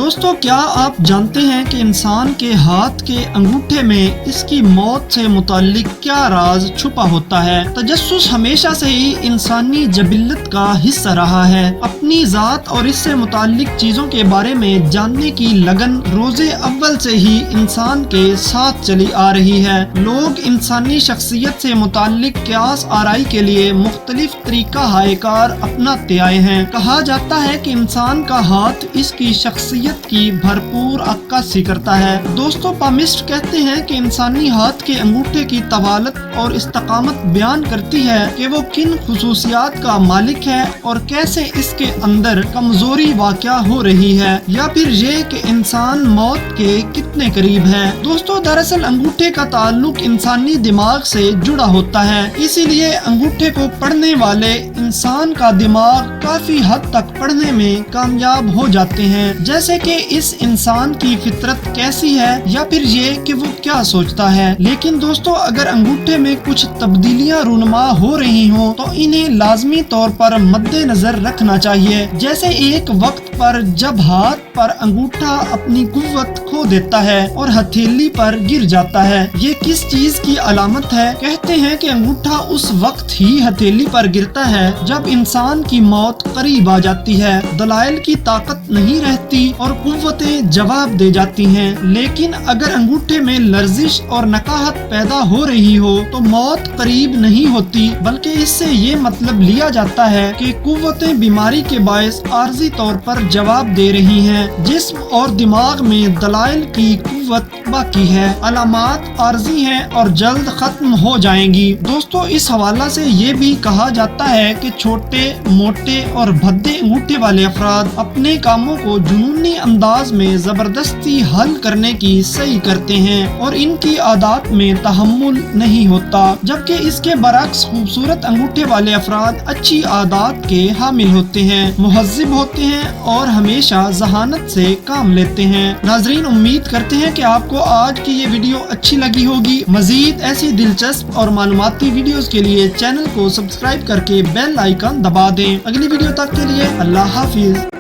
دوستو کیا آپ جانتے ہیں کہ انسان کے ہاتھ کے انگوٹھے میں اس کی موت سے متعلق کیا راز چھپا ہوتا ہے؟ تجسس ہمیشہ سے ہی انسانی جبلت کا حصہ رہا ہے۔ اپنی ذات اور اس سے متعلق چیزوں کے بارے میں جاننے کی لگن روز اول سے ہی انسان کے ساتھ چلی آ رہی ہے۔ لوگ انسانی شخصیت سے متعلق قیاس آرائی کے لیے مختلف طریقہ ہائے کار اپناتے آئے ہیں۔ کہا جاتا ہے کہ انسان کا ہاتھ اس کی شخصیت کی بھرپور عکاسی کرتا ہے۔ دوستو پامسٹ کہتے ہیں کہ انسانی ہاتھ کے انگوٹھے کی طوالت اور استقامت بیان کرتی ہے کہ وہ کن خصوصیات کا مالک ہے اور کیسے اس کے اندر کمزوری واقع ہو رہی ہے، یا پھر یہ کہ انسان موت کے کتنے قریب ہے۔ دوستو دراصل انگوٹھے کا تعلق انسانی دماغ سے جڑا ہوتا ہے، اسی لیے انگوٹھے کو پڑھنے والے انسان کا دماغ کافی حد تک پڑھنے میں کامیاب ہو جاتے ہیں، جیسے کہ اس انسان کی فطرت کیسی ہے یا پھر یہ کہ وہ کیا سوچتا ہے۔ لیکن دوستو اگر انگوٹھے میں کچھ تبدیلیاں رونما ہو رہی ہوں تو انہیں لازمی طور پر مد نظر رکھنا چاہیے۔ جیسے ایک وقت پر جب ہاتھ پر انگوٹھا اپنی قوت کھو دیتا ہے اور ہتھیلی پر گر جاتا ہے، یہ کس چیز کی علامت ہے؟ کہتے ہیں کہ انگوٹھا اس وقت ہی ہتھیلی پر گرتا ہے جب انسان کی موت قریب آ جاتی ہے، دلائل کی طاقت نہیں رہتی اور قوتیں جواب دے جاتی ہیں۔ لیکن اگر انگوٹھے میں لرزش اور نقاہت پیدا ہو رہی ہو تو موت قریب نہیں ہوتی، بلکہ اس سے یہ مطلب لیا جاتا ہے کہ قوتیں بیماری کے باعث عارضی طور پر جواب دے رہی ہیں۔ جسم اور دماغ میں دلائل کی قوت باقی ہے، علامات عارضی ہیں اور جلد ختم ہو جائیں گی۔ دوستو اس حوالہ سے یہ بھی کہا جاتا ہے کہ چھوٹے، موٹے اور بھدے انگوٹھے والے افراد اپنے کاموں کو جنونی انداز میں زبردستی حل کرنے کی صحیح کرتے ہیں اور ان کی عادات میں تحمل نہیں ہوتا، جبکہ اس کے برعکس خوبصورت انگوٹھے والے افراد اچھی عادات کے حامل ہوتے ہیں، مہذب ہوتے ہیں اور ہمیشہ ذہانت سے کام لیتے ہیں۔ ناظرین امید کرتے ہیں کہ آپ کو آج کی یہ ویڈیو اچھی لگی ہوگی۔ مزید ایسی دلچسپ اور معلوماتی ویڈیوز کے لیے چینل کو سبسکرائب کر کے بیل آئیکن دبا دیں۔ اگلی ویڈیو تک کے لیے اللہ حافظ۔